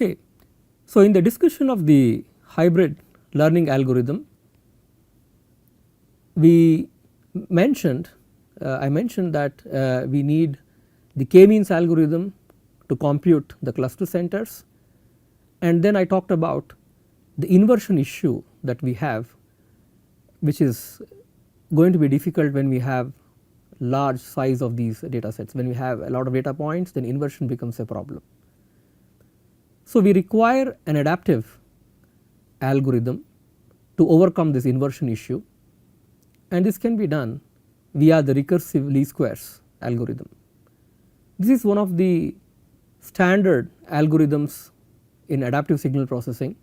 Okay. So, in the discussion of the hybrid learning algorithm, we mentioned I mentioned that we need the k-means algorithm to compute the cluster centers, and then I talked about the inversion issue that we have, which is going to be difficult when we have large size of these data sets. When we have a lot of data points, then inversion becomes a problem. So, we require an adaptive algorithm to overcome this inversion issue, and this can be done via the recursive least squares algorithm. This is one of the standard algorithms in adaptive signal processing,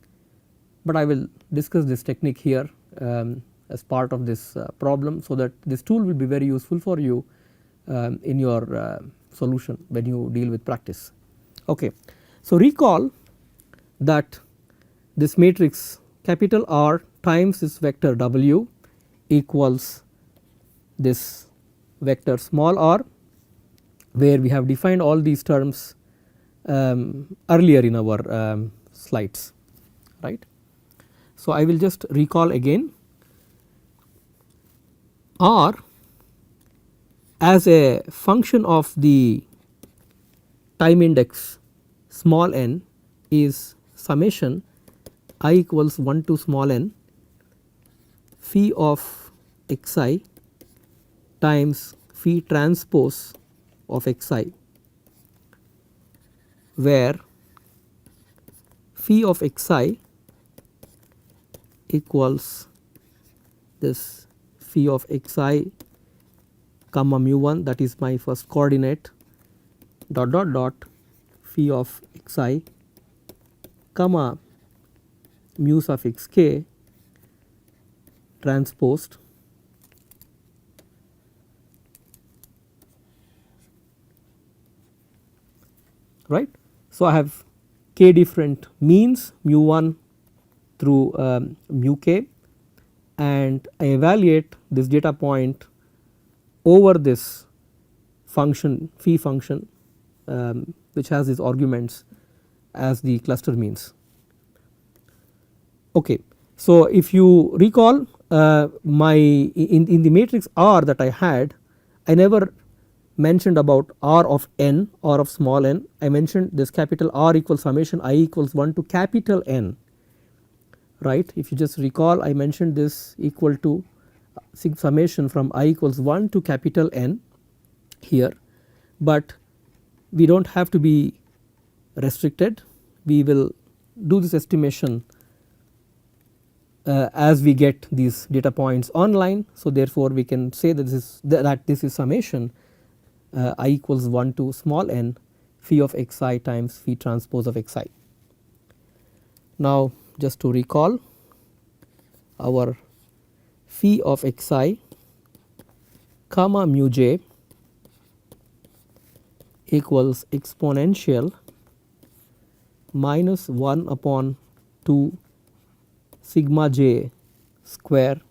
but I will discuss this technique here as part of this problem, so that this tool will be very useful for you in your solution when you deal with practice. Okay. So, recall that this matrix capital R times this vector W equals this vector small r, where we have defined all these terms earlier in our slides, right. So, I will just recall again. R as a function of the time index small n is summation I equals 1 to small n phi of xi times phi transpose of xi, where phi of xi equals this phi of xi comma mu 1, that is my first coordinate, dot dot dot phi of xi comma mu suffix k transposed right. So, I have k different means mu 1 through mu k, and I evaluate this data point over this function phi function which has these arguments as the cluster means. Okay. So, if you recall my in the matrix R that I had, I never mentioned about R of n, R of small n. I mentioned this capital R equals summation I equals 1 to capital N, right. If you just recall, I mentioned this equal to summation from I equals 1 to capital N here, but we do not have to be restricted. We will do this estimation as we get these data points online. So, therefore, we can say that this is summation I equals 1 to small n phi of xi times phi transpose of xi. Now, just to recall, our phi of xi comma mu j equals exponential minus 1 upon 2 sigma j square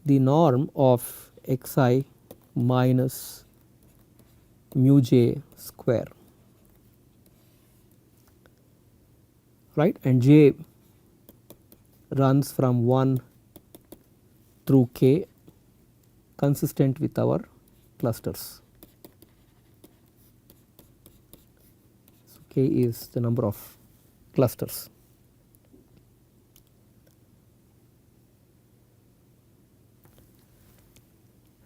the norm of xi minus mu j square, right, and j runs from 1 through k consistent with our clusters. So, k is the number of clusters.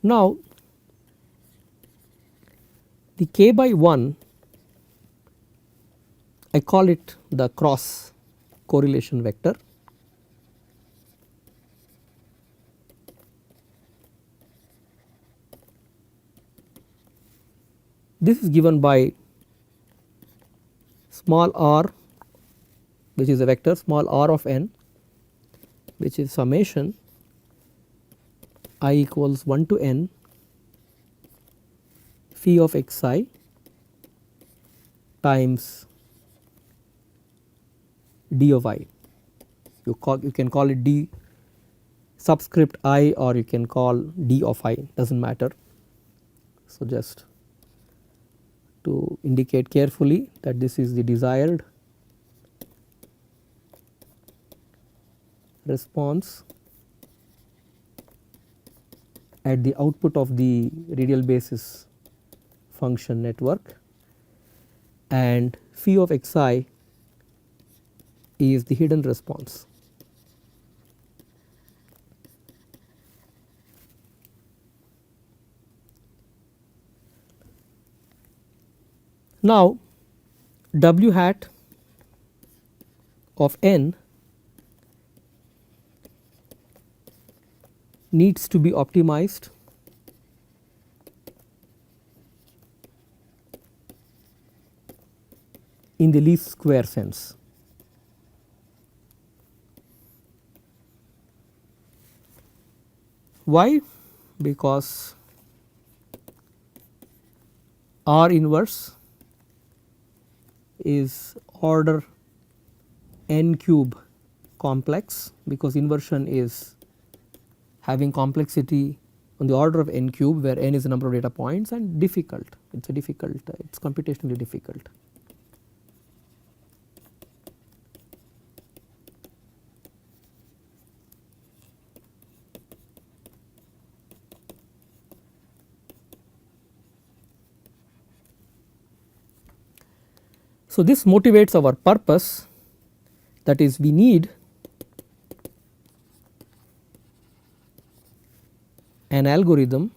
Now, the k by 1, I call it the cross correlation vector. This is given by small r, which is a vector small r of n, which is summation I equals 1 to n phi of xi times d of I. You can call it d subscript I, or you can call d of I, does not matter. So, just to indicate carefully that this is the desired response at the output of the radial basis function network, and phi of xi is the hidden response. Now w hat of n needs to be optimized in the least square sense. Why? Because R inverse is order n cube complex, because inversion is having complexity on the order of n cube, where n is the number of data points, and difficult. It is computationally difficult. So this motivates our purpose, that is, we need an algorithm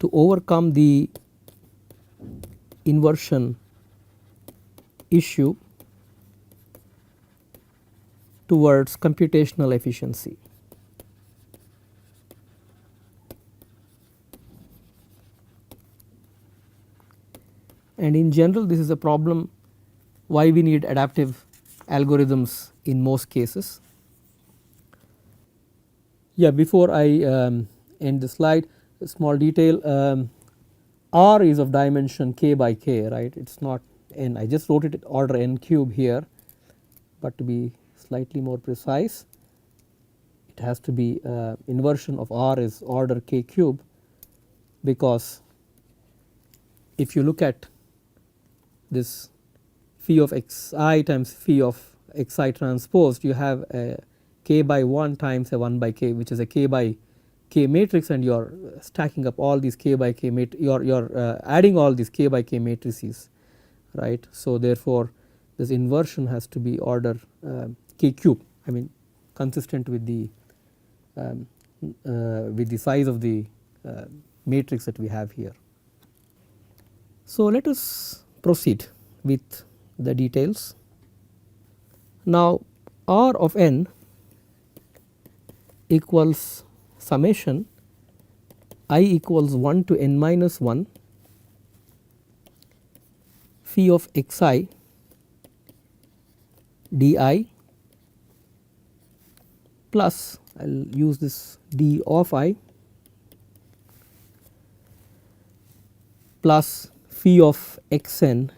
to overcome the inversion issue towards computational efficiency. And in general, this is a problem why we need adaptive algorithms in most cases. Yeah, before I end the slide, a small detail. R is of dimension k by k, right? It is not n. I just wrote it at order n cube here, but to be slightly more precise, it has to be inversion of R is order k cube, because if you look at this phi of xi times phi of xi transposed, you have a k by 1 times a 1 by k, which is a k by k matrix, and you are stacking up all these k by k you are adding all these k by k matrices, right. So therefore this inversion has to be order k cube, I mean consistent with the size of the matrix that we have here. So let us proceed with the details. Now R of n equals summation I equals 1 to n minus 1 phi of xi di plus, I will use this d of I, plus phi of xn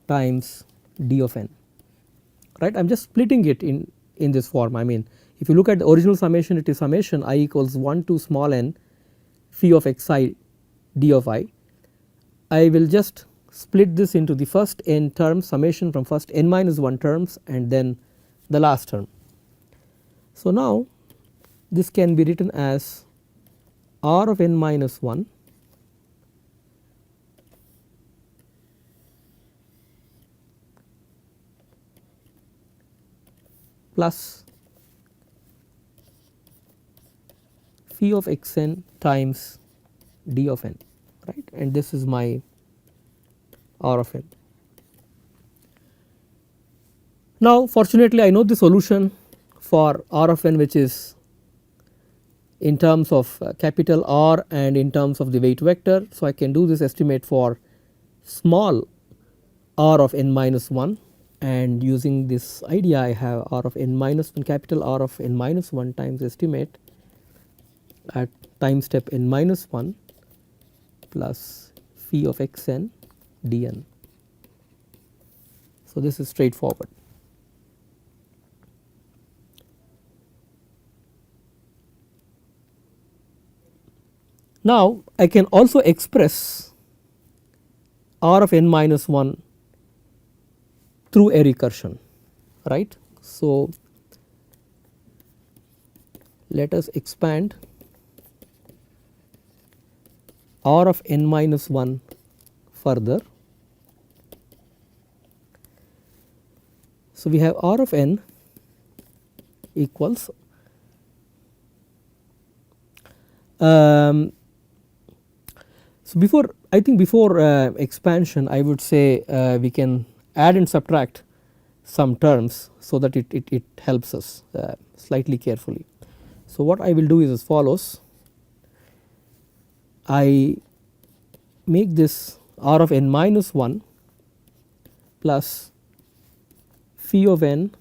times d of n, right. I am just splitting it in this form. I mean, if you look at the original summation, it is summation I equals 1 to small n phi of xi d of I. I will just split this into the first n terms, summation from first n minus 1 terms, and then the last term. So now this can be written as R of n minus 1 plus phi of xn times d of n, right, and this is my R of n. Now fortunately I know the solution for R of n, which is in terms of capital R and in terms of the weight vector. So I can do this estimate for small r of n minus 1, and using this idea I have R of n minus 1, capital R of n minus 1 times estimate at time step n minus 1 plus phi of xn dn. So this is straightforward. Now I can also express R of n minus 1 through a recursion, right. So, let us expand R of n minus 1 further. So, we have R of n equals so before I think before expansion I would say we can add and subtract some terms so that it helps us slightly carefully. So, what I will do is as follows. I make this R of n minus 1 plus phi of n.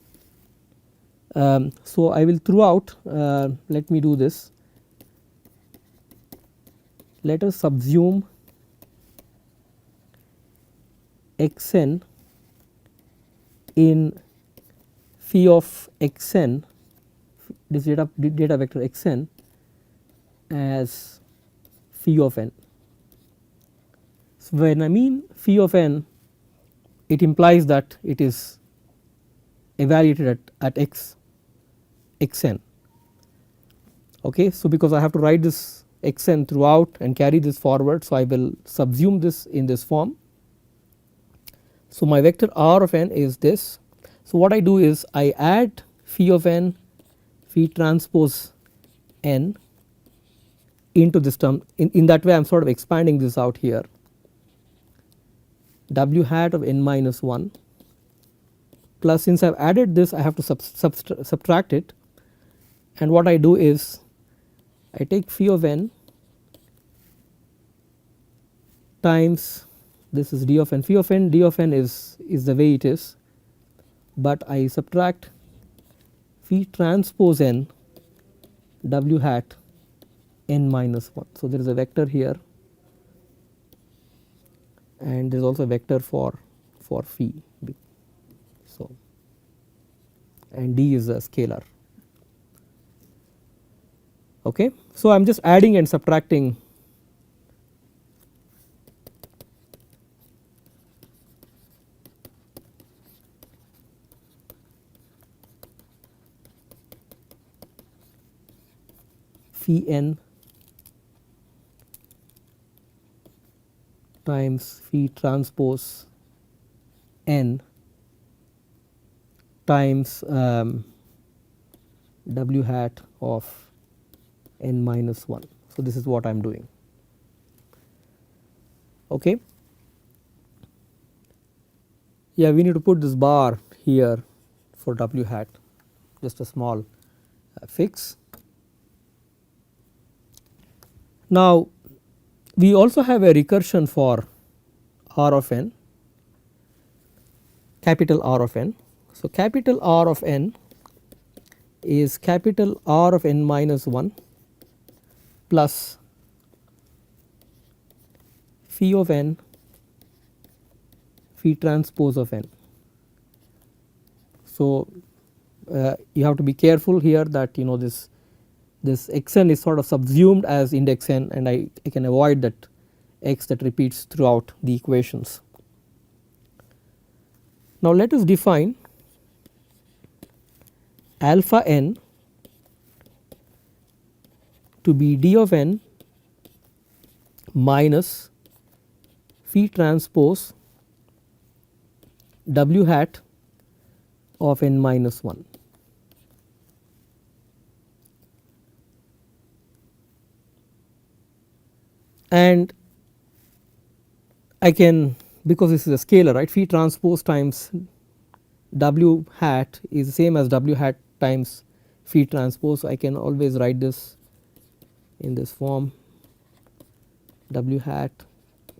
So, I will throughout let me do this. Let us subsume x n in phi of x n, this data vector x n as phi of n. So, when I mean phi of n, it implies that it is evaluated at x n. Okay. So, because I have to write this x n throughout and carry this forward. So, I will subsume this in this form. So, my vector R of n is this. So, what I do is I add phi of n, phi transpose n into this term. In that way I am sort of expanding this out here, w hat of n minus 1 plus, since I have added this I have to subtract it, and what I do is I take phi of n times this is d of n. Phi of n, d of n is the way it is, but I subtract phi transpose n w hat n minus 1. So, there is a vector here and there is also a vector for phi. So, and d is a scalar. Okay. So, I am just adding and subtracting phi n times phi transpose n times w hat of n minus 1. So, this is what I am doing. Okay. Yeah, we need to put this bar here for w hat, just a small fix. Now, we also have a recursion for R of n, capital R of n. So, capital R of n is capital R of n minus 1 plus phi of n, phi transpose of n. So, you have to be careful here that this x n is sort of subsumed as index n, and I can avoid that x that repeats throughout the equations. Now, let us define alpha n to be d of n minus phi transpose w hat of n minus 1. And I can, because this is a scalar, right, phi transpose times w hat is the same as w hat times phi transpose. So, I can always write this in this form, w hat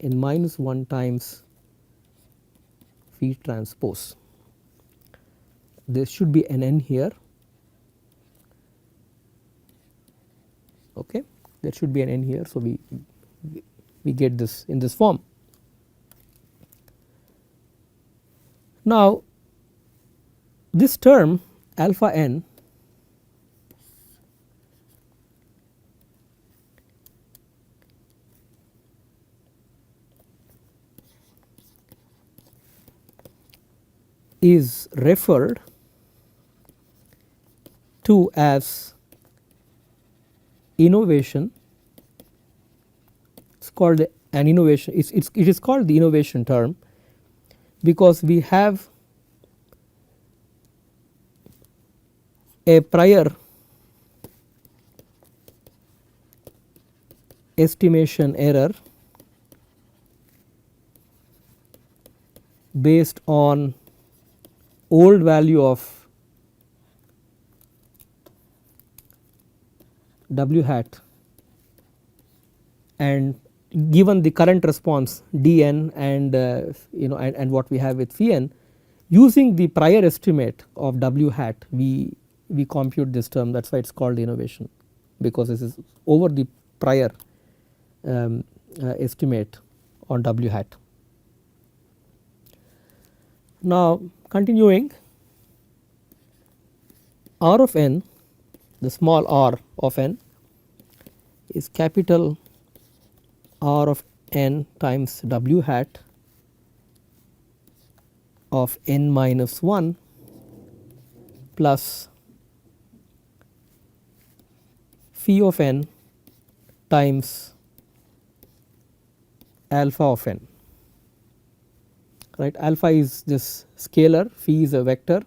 n minus 1 times phi transpose. There should be an n here. Okay. There should be an n here. So, we get this in this form. Now, this term alpha n is referred to as innovation. It's called an innovation. It is called the innovation term because we have a prior estimation error based on old value of w hat and given the current response dn and and what we have with phi n, using the prior estimate of w hat we compute this term. That is why it is called innovation, because this is over the prior estimate on w hat. Now continuing, r of n, the small r of n is capital R of n times w hat of n minus 1 plus phi of n times alpha of n. Right, alpha is this scalar, phi is a vector,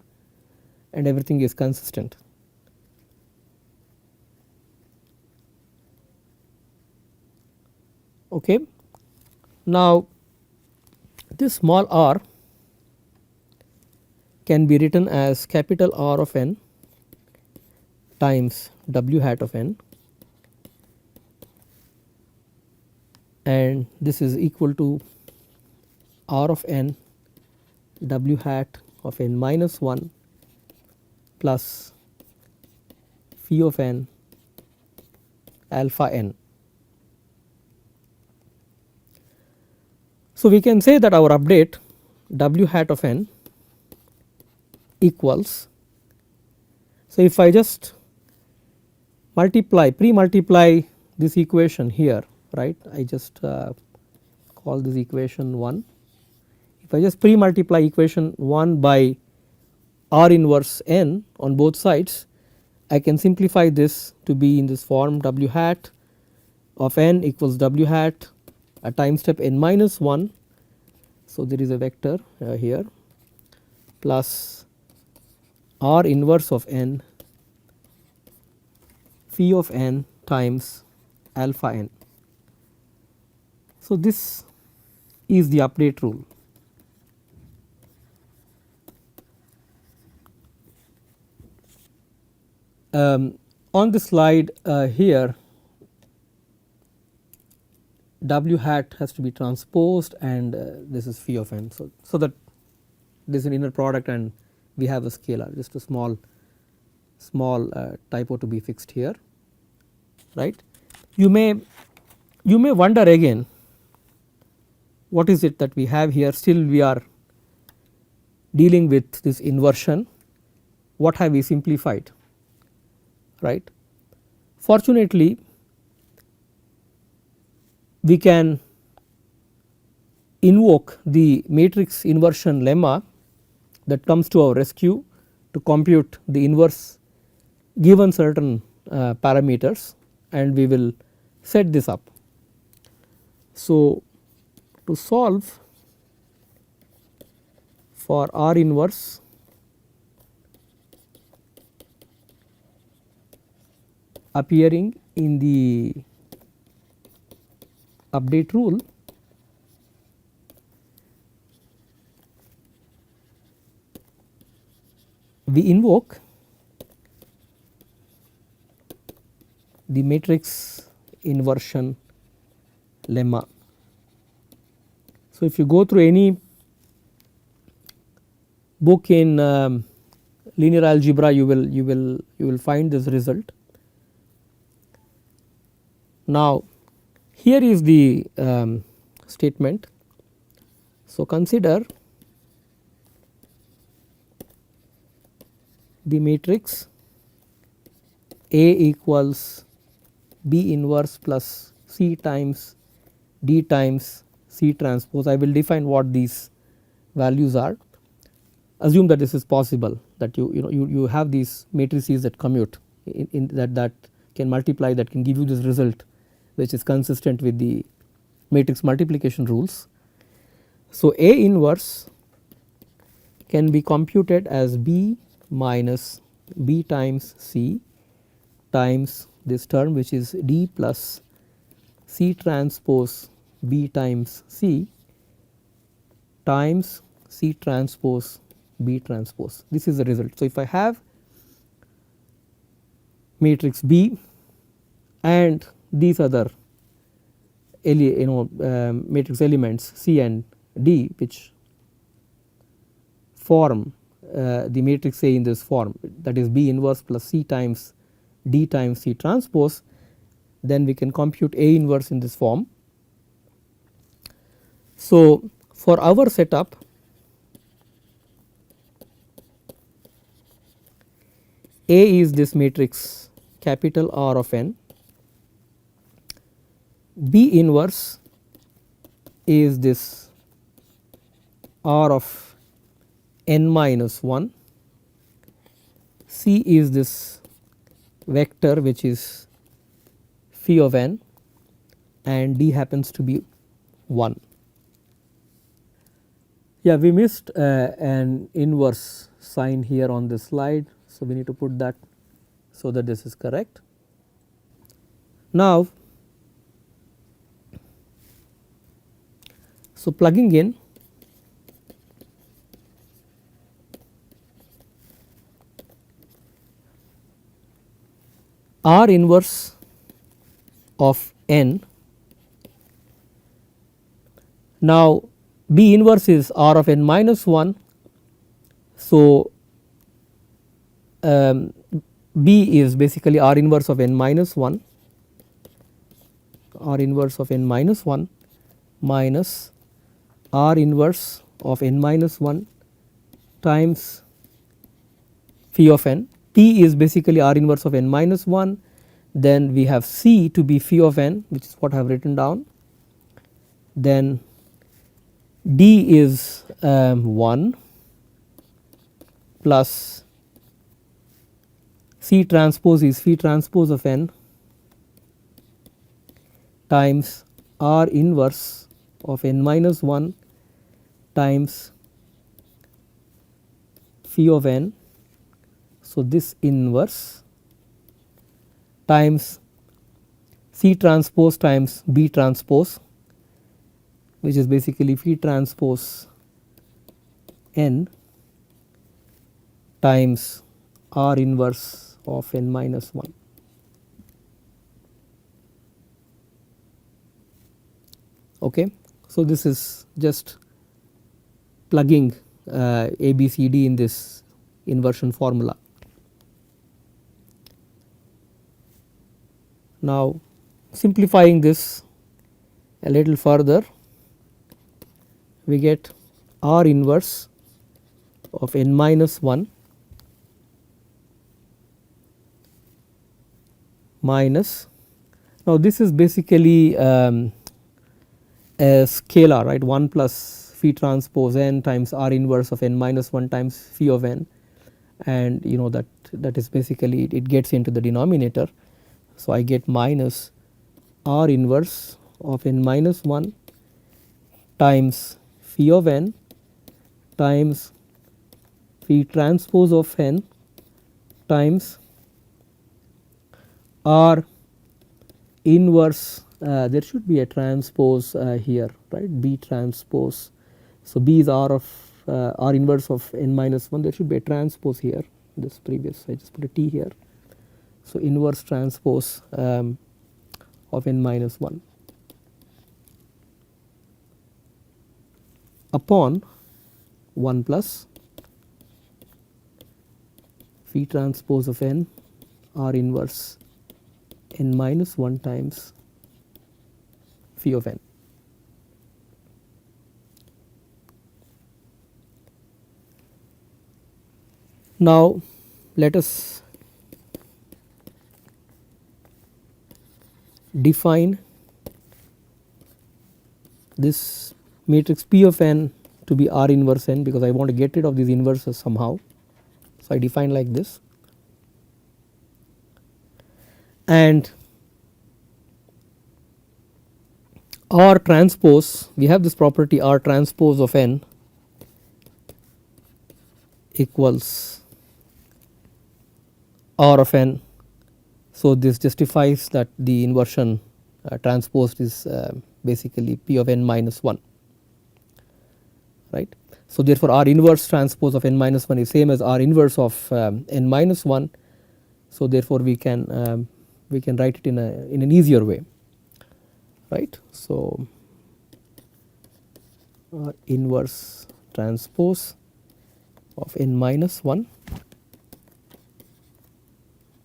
and everything is consistent. Okay. Now this small r can be written as capital R of n times w hat of n, and this is equal to r of n w hat of n minus 1 plus phi of n alpha n. So we can say that our update w hat of n equals, so if I just pre-multiply this equation here, right, I just call this equation 1. If I just pre-multiply equation 1 by r inverse n on both sides, I can simplify this to be in this form: w hat of n equals w hat at time step n minus 1. So there is a vector here plus r inverse of n phi of n times alpha n. So this is the update rule. On the slide here, w hat has to be transposed and this is phi of n. So that this is an inner product and we have a scalar, just a small typo to be fixed here, right. You may wonder again, what is it that we have here? Still we are dealing with this inversion. What have we simplified, right? Fortunately, we can invoke the matrix inversion lemma that comes to our rescue to compute the inverse given certain parameters, and we will set this up. So to solve for R inverse, appearing in the update rule, we invoke the matrix inversion lemma. So if you go through any book in linear algebra, you will find this result. Now here is the statement. So consider the matrix A equals B inverse plus C times D times C transpose. I will define what these values are. assume that this is possible, that you have these matrices that commute in that can multiply, that can give you this result which is consistent with the matrix multiplication rules. So, A inverse can be computed as B minus B times C times this term, which is D plus C transpose B times C times C transpose B transpose. This is the result. So, if I have matrix B and these other matrix elements C and D, which form the matrix A in this form, that is B inverse plus C times D times C transpose, then we can compute A inverse in this form. So, for our setup, A is this matrix capital R of n, B inverse is this R of n minus 1, C is this vector which is phi of n, and D happens to be 1. Yeah, we missed an inverse sign here on this slide. So, we need to put that so that this is correct. Now, so plugging in R inverse of n. Now, B inverse is R of n minus 1. So, B is basically R inverse of n minus 1, R inverse of n minus 1 minus R inverse of n minus 1 times phi of n. P is basically R inverse of n minus 1, then we have C to be phi of n, which is what I have written down, then D is 1 plus C transpose is phi transpose of n times R inverse of n minus 1 times phi of n. So, this inverse times C transpose times B transpose, which is basically phi transpose n times R inverse of n minus 1. Okay. So, this is just plugging A, B, C, D in this inversion formula. Now, simplifying this a little further, we get R inverse of n minus 1 minus, now this is basically a scalar, right, 1 plus phi transpose n times R inverse of n minus 1 times phi of n, and that is basically it gets into the denominator. So, I get minus R inverse of n minus 1 times phi of n times phi transpose of n times R inverse, there should be a transpose here, right, B transpose. So, B is R of R inverse of n minus 1, there should be a transpose here, this previous, I just put a T here. So, inverse transpose of n minus 1 upon 1 plus phi transpose of n R inverse n minus 1 times phi of n. Now, let us define this matrix P of n to be R inverse n because I want to get rid of these inverses somehow. So I define like this, and R transpose, we have this property R transpose of n equals R of n. So this justifies that the inversion transposed is basically P of n minus 1, right. So therefore R inverse transpose of n minus 1 is same as R inverse of n minus 1. So therefore we can write it in an easier way, right. So R inverse transpose of n minus 1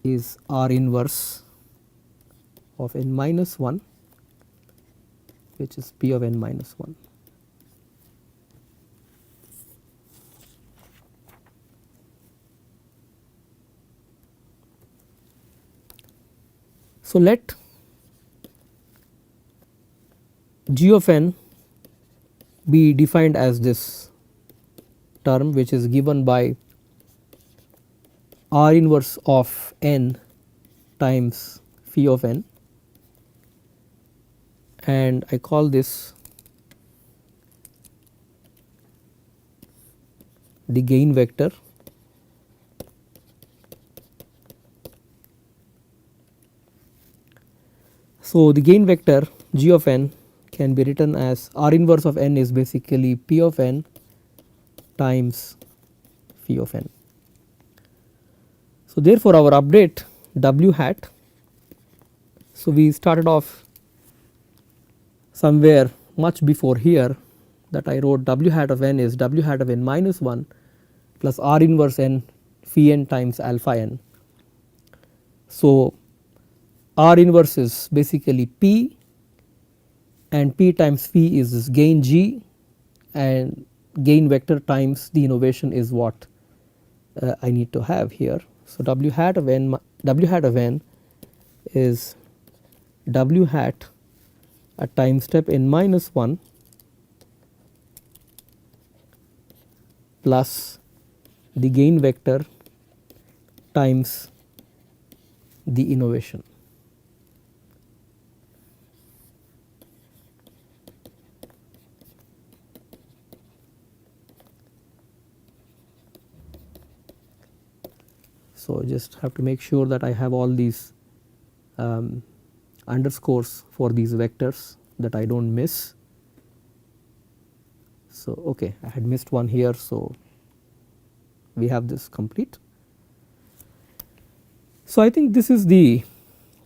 is R inverse of n minus 1, which is P of n minus 1. So let G of n be defined as this term, which is given by R inverse of n times phi of n, and I call this the gain vector. So the gain vector G of n can be written as R inverse of n is basically P of n times phi of n. So therefore our update W hat, so we started off somewhere much before here, that I wrote W hat of n is W hat of n minus 1 plus R inverse n phi n times alpha n. So R inverse is basically P, and P times phi is this gain G, and gain vector times the innovation is what I need to have here. So W hat of n is W hat at time step n minus 1 plus the gain vector times the innovation. So just have to make sure that I have all these underscores for these vectors, that I don't miss. So okay, I had missed one here, so we have this complete. So I think this is the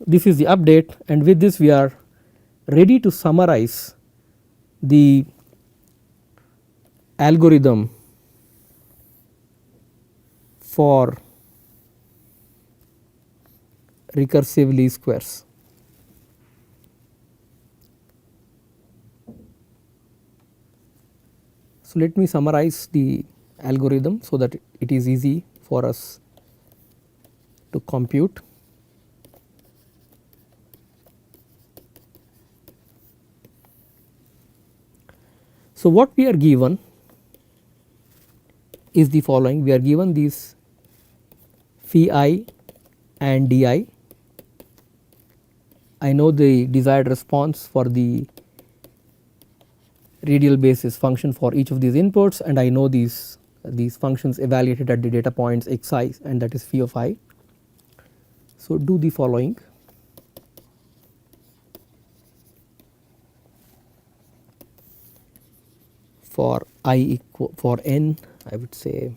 update, and with this we are ready to summarize the algorithm for recursive least squares. So let me summarize the algorithm so that it is easy for us to compute. So what we are given is the following: we are given these phi I and di. I know the desired response for the radial basis function for each of these inputs, and I know these functions evaluated at the data points xi, and that is phi of I. So do the following. For for n, I would say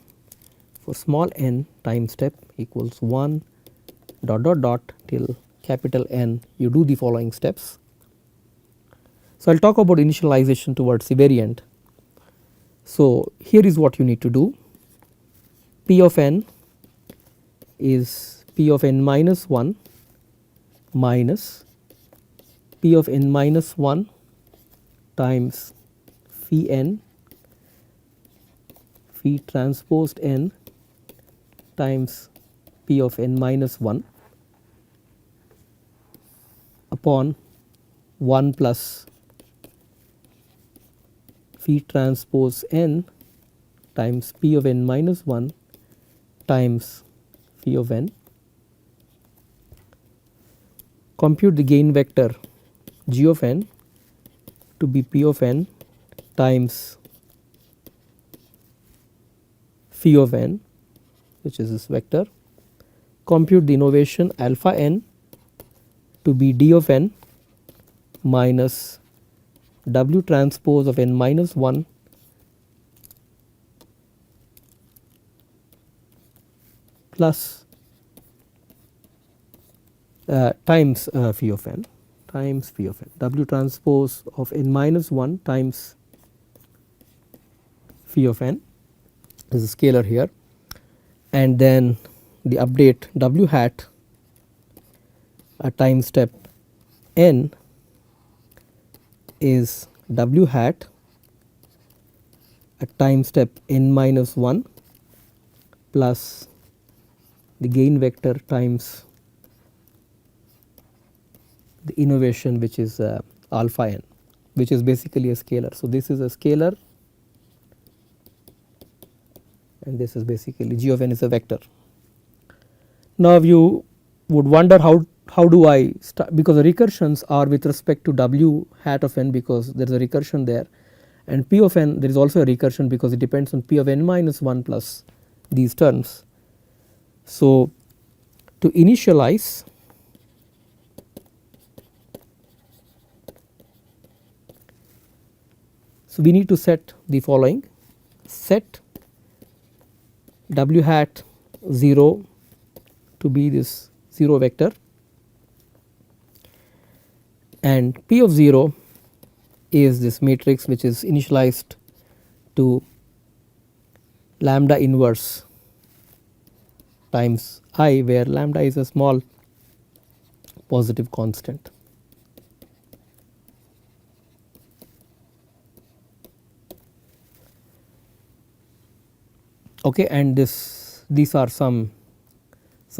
for small n, time step equals 1 dot dot dot till capital N, you do the following steps. So I will talk about initialization towards the variant. So here is what you need to do: P of n is P of n minus 1 minus P of n minus 1 times phi n, phi transposed n times P of n minus 1 upon 1 plus phi transpose n times p of n minus 1 times phi of n. Compute the gain vector g of n to be p of n times phi of n, which is this vector. Compute the innovation alpha n to be d of n minus w transpose of n minus 1 plus times phi of n w transpose of n minus 1 times phi of n is a scalar here, and then the update w hat at time step n is w hat at time step n minus 1 plus the gain vector times the innovation, which is alpha n, which is basically a scalar. So, this is a scalar and this is basically g of n is a vector. Now, you would wonder how do I start, because the recursions are with respect to w hat of n, because there is a recursion there, and p of n there is also a recursion because it depends on p of n minus 1 plus these terms. So, to initialize, so we need to set the following: set w hat 0 to be this 0 vector, and p of 0 is this matrix which is initialized to lambda inverse times I, where lambda is a small positive constant. Okay, and these are some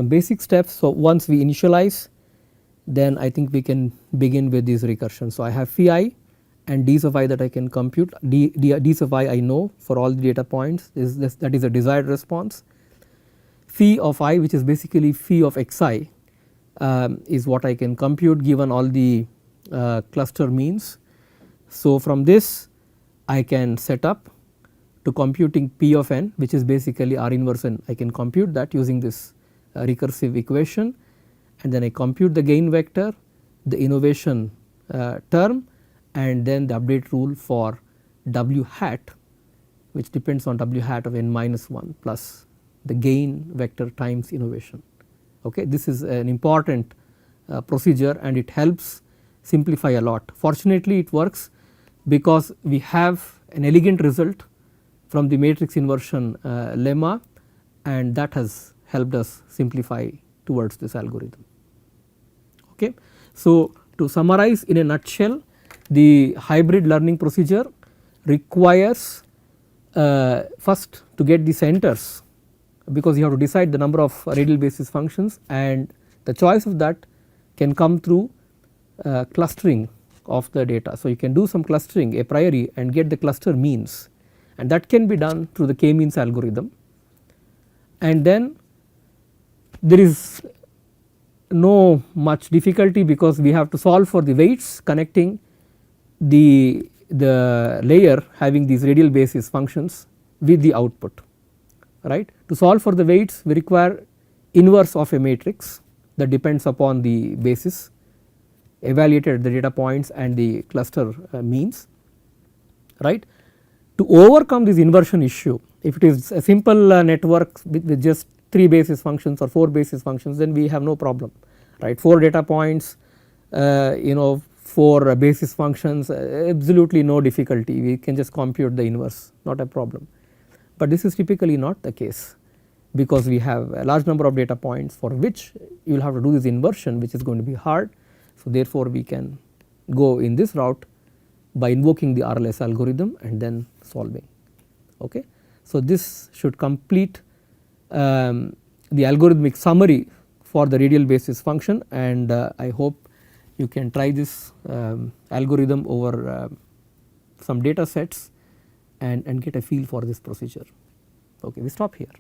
basic steps. So, once we initialize, then I think we can begin with these recursions. So, I have phi I and d sub I that I can compute. D sub I know for all the data points, that is a desired response. Phi of I, which is basically phi of xi, is what I can compute given all the cluster means. So, from this I can set up to computing p of n, which is basically R inverse n. I can compute that using this recursive equation, and then I compute the gain vector, the innovation term, and then the update rule for w hat, which depends on w hat of n minus 1 plus the gain vector times innovation. Okay, this is an important procedure and it helps simplify a lot. Fortunately, it works because we have an elegant result from the matrix inversion lemma, and that has helped us simplify towards this algorithm. Okay. So, to summarize in a nutshell, the hybrid learning procedure requires first to get the centers, because you have to decide the number of radial basis functions, and the choice of that can come through clustering of the data. So, you can do some clustering a priori and get the cluster means, and that can be done through the k-means algorithm. And then there is no much difficulty because we have to solve for the weights connecting the layer having these radial basis functions with the output, right. To solve for the weights, we require inverse of a matrix that depends upon the basis evaluated at the data points and the cluster means, right. To overcome this inversion issue, if it is a simple network with just 3 basis functions or 4 basis functions, then we have no problem, right. 4 data points, 4 basis functions, absolutely no difficulty, we can just compute the inverse, not a problem. But this is typically not the case, because we have a large number of data points for which you will have to do this inversion, which is going to be hard. So, therefore, we can go in this route by invoking the RLS algorithm and then solving. Okay. So, this should complete the algorithmic summary for the radial basis function, and I hope you can try this algorithm over some data sets and get a feel for this procedure. Okay, we stop here.